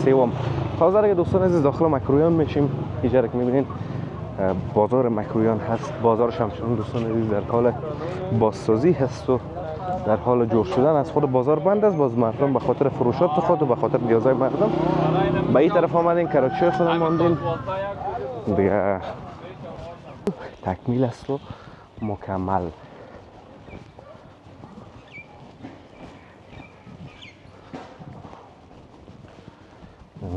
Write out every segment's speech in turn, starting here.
سوم. تازه اگه دوستان عزیز داخل مکرویان میشیم، اینجا که میبینین بازار مکرویان هست. بازارش همچنان دوستان عزیز در حال بازسازی هست و در حال جور شدن. از خود بازار بند است، باز مردم به خاطر فروشات خود و به خاطر نیازهای مردم به این طرف آمدین. کراچی خودم ماندین دیگه تکمیل است و مکمل.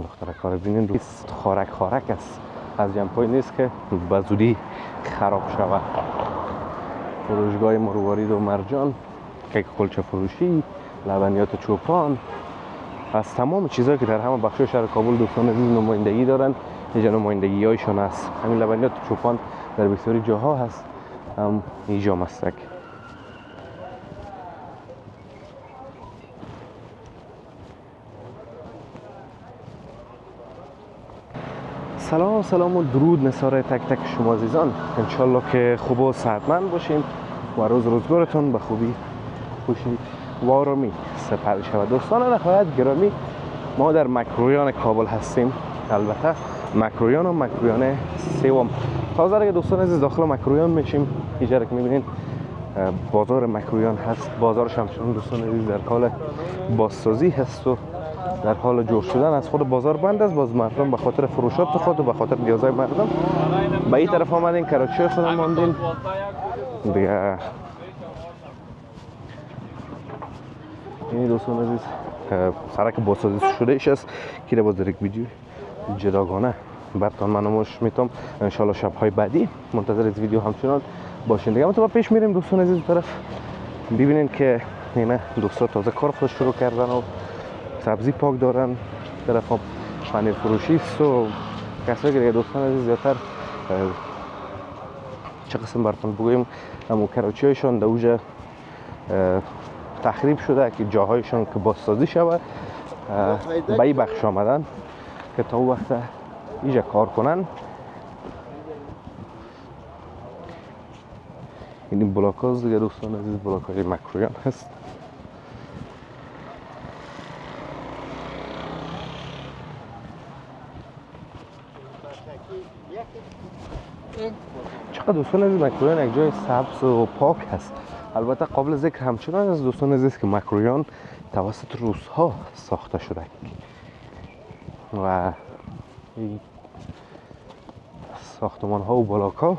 دختر کار بینین دوست خارک است، از جنبای نیست که به زودی خراب شود. فروشگاه مروارید و مرجان، کیک کلچه فروشی، لبنیات چوپان، از تمام چیزهایی که در همه بخش شهر کابل دوستان عزیز نمایندگی دارن، اینجا نمایندگی هایشون هست. همین لبنیات چوپان در بسیاری جاها هست، هم اینجا مستک. سلام و درود نثار تک تک شما عزیزان. انشالله که خوب و صحتمند باشین و روزگارتون به خوبی خوشی و آرامی سپری شود. دوستان نهایت گرامی، ما در مکرویان کابل هستیم، البته مکرویان و مکرویان سوم. تازه اگه دوستان عزیز داخل مکرویان میشیم، اینجا که میبینین بازار مکرویان هست. بازارش همچنان دوستان عزیز در حال بازسازی هست و در حال جور شدن. از خود بازار بند است، باز مردم به خاطر فروشات خود و به خاطر نیازهای مردم به این طرف آمدین. کراچی خودم ماندین دیگه. این دوستان عزیز سرک بازسازی شده ایش است که باز در یک ویدیو جداگانه براتون منوش میتونم. انشالله شب‌های بعدی منتظر از ویدیو همچنان باشین دیگه. ما پیش میریم دوستان عزیز طرف ببینین که اینه دوستان تازه کار خود شروع کردن و سبزی پاک دارن. طرف پنیر فروشی است و کسایی که دوستان عزیز زیادتر چه قسم براتون بگویم، همون کراچی هایشان در اوج تخریب شده که جاهایشان که بازسازی شود به این بخش آمدن که تا او وقت اینجا کار کنن. این بلاک هاست دیگه دوستان عزیز، بلاک های مکرویان هست. چقدر دوستان عزیز مکرویان یک جای سبز و پاک هست. البته قابل ذکر همچنان از دوستان عزیز که مکرویان توسط روس‌ها ساخته شده و این ساختمان ها و بلاک ها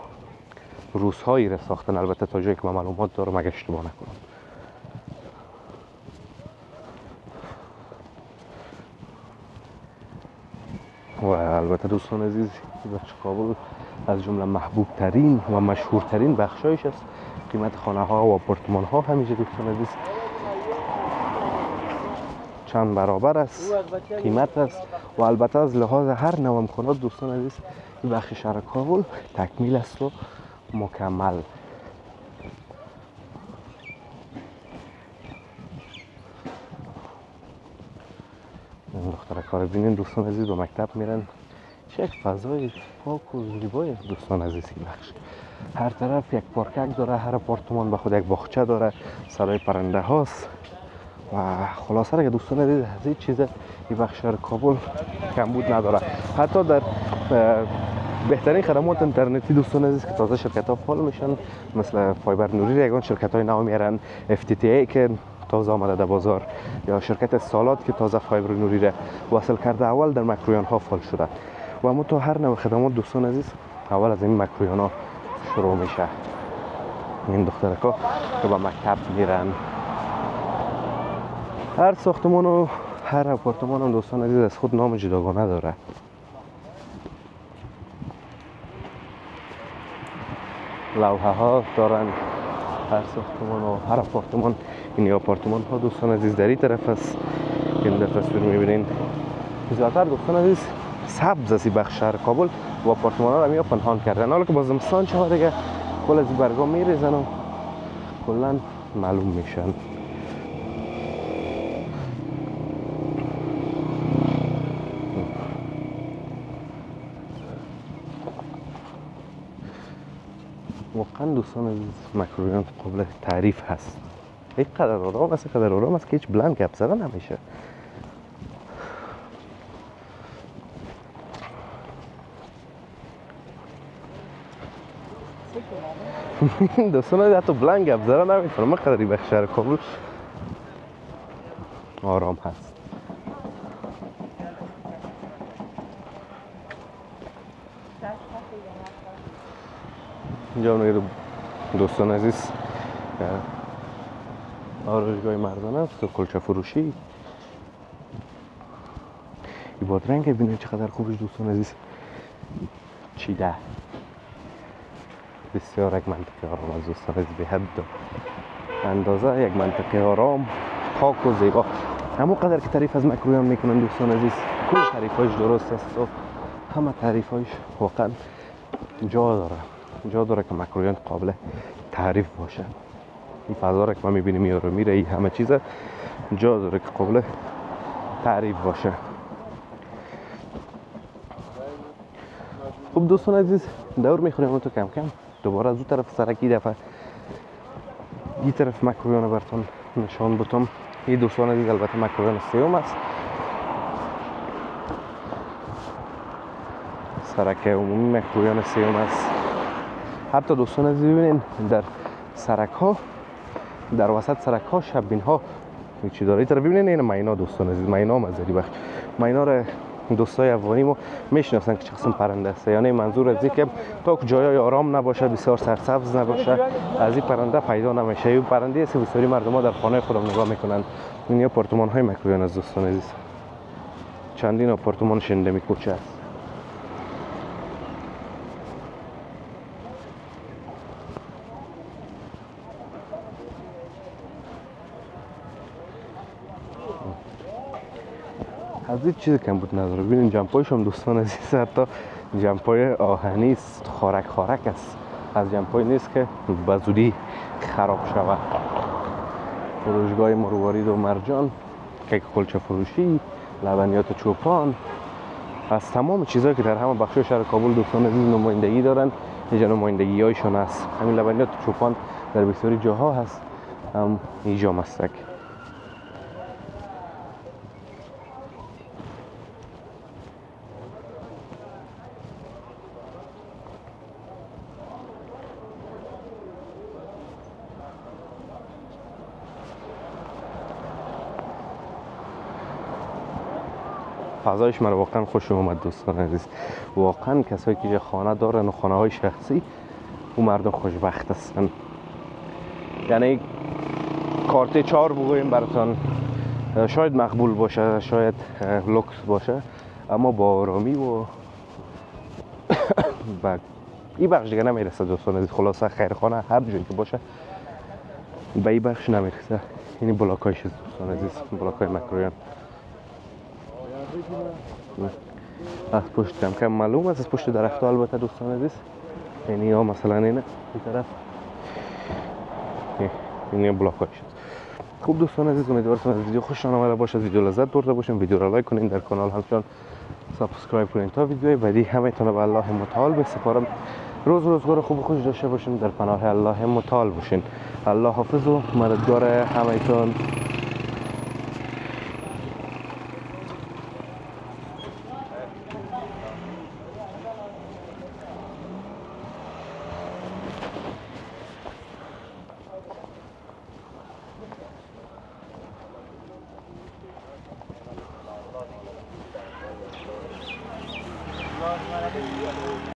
روس‌هایی را ساختن. البته تا جایی که من معلومات دارم اگه اشتباه نکنم. و البته دوستان عزیز بخش کابل از جمله محبوب ترین و مشهورترین بخشایش است. قیمت خانه ها و آپارتمان ها همیشه دوستان عزیز چند برابر است قیمت است. و البته از لحاظ هر نوع امکانات دوستان عزیز این بخش شهر کابل تکمیل است و مکمل. دختر کار بینین دوستان عزیز به مکتب میرن. چه یک فضای پاک و زیبای دوستان عزیز این بخش. هر طرف یک پارکینگ داره، هر آپارتمان به خود یک باغچه داره، سرای پرنده هاست و خلاصه اگه دوستان عزیز از این چیز این بخش شهر کابل کمبود نداره. حتی در بهترین خدمات اینترنتی دوستان عزیز که تازه شرکت ها فعال میشن، مثل فایبر نوری یگان شرکت های نو میارن، FTTH که تازه آمده در بازار، یا شرکت سالات که تازه فایبر نوری را وصل کرده، اول در مکرویان ها فعال شده. و اما تو هر نوع خدمات دوستان عزیز اول از این مکرویان ها شروع میشه. این دخترکا که به مکتب میرن. هر ساختمان و هر آپارتمان هم دوستان عزیز از خود نام جداگانه داره. لوحه ها دارن هر ساختمان و هر آپارتمان. این آپارتمان ها دوستان عزیز در این طرف است. این در تصویر میبینین زیادتر دوستان عزیز سبز است بخش شهر کابل و آپارتمان ها رو میاد پنهان کردن. حالا که باز زمستان شده دیگه کل از برگا میریزن و کلا معلوم میشن. واقعا دوستان عزیز مکرویان قابل تعریف هست. یک قدر آرام است که هیچ بلند گپ زدن نمیشه. دوستان عزیز حتی بلند گپ زدن نمیتونم. من قدری به شهر کابل آرام هست. اینجا میگه دوستان عزیز آرایشگاه مردانه است، کلچه فروشی. این بادرنگ ببینید چقدر خوبش دوستان عزیز چیده. بسیار یک منطقه آرام از دوستان عزیز، به حد اندازه یک منطقه آرام پاک و زیبا. همون قدر که تعریف از مکرویان میکنن دوستان عزیز، کل تعریفایش درست است و همه تعریفایش واقعا جا داره که مکرویان قابل تعریف باشه. این فضا را که ما میبینیم میاره میره، این همه چیز جا داره که قابل تعریف باشه. خب دوستان عزیز دور میخوریم تو کم کم دوباره از اون طرف سرکی دفعه این طرف مکرویان براتون نشان بتم. این دوستان عزیز البته مکرویان سیوم است، سرک عمومی مکرویان سیوم است. حتی دوستان عزیز ببینید در سرک ها، در وسط سرک ها شبین ها چی داره. این طرف ببینید این مینا دوستان عزیز، مینا مزدی بخش. مینا را دوستای افغانی ما میشناسن که چه قسم پرنده است. یعنی منظور از اینه که تا جای آرام نباشه، بسیار سرسبز نباشه، از این پرنده پیدا نمیشه. این پرنده است بسیاری مردم ها در خانه خودم نگاه میکنن. این آپارتمان های مکرویان از دوستان عزیز، چندین آپارتمان شنده میکوچه است. از این چیز کم بود نداره. ببینین جمپایش هم دوستان عزیز حتی جمپای آهنی است، خارک است. از جمپای نیست که بزودی خراب شود. فروشگاه مروارید و مرجان، کیک کلچه فروشی، لبنیات چوپان، از تمام چیزهایی که در همه بخش شهر کابل دوستان عزیز نمایندگی دارن، اینجا نمایندگی هایشون است. همین لبنیات چوپان در بسیاری جاها هست، هم اینجا مستک. فضایش من واقعا خوش اومد دوستان عزیز. واقعا کسایی که خانه دارن و خانه های شخصی او مردم خوشبخت هستن. یعنی کارت 4 بگویم براتون شاید مقبول باشه، شاید لوکس باشه، اما با آرامی و این بخش دیگه نمیرسه دوستان عزیز. خلاصه خیرخانه هر جایی که باشه به این بخش نمیرسه. این بلاکایش دوستان عزیز، بلاکای مکرویان. از پشت کم کم معلوم است، از پشت درخت ها البته دوستان عزیز. یعنی ها مثلا اینه این طرف این بلاکایش است. خوب دوستان عزیز، امیدوارم از ویدیو خوشتون آمده باشه، از ویدیو لذت برده باشین. ویدیو را لایک کنین، در کانال همچنان سابسکرایب کنین تا ویدیوهای بعدی همتون به الله متعال بسپارم. روزگار خوب و خوش داشته باشین، در پناه الله متعال باشین. الله حافظ و مددگار همتون.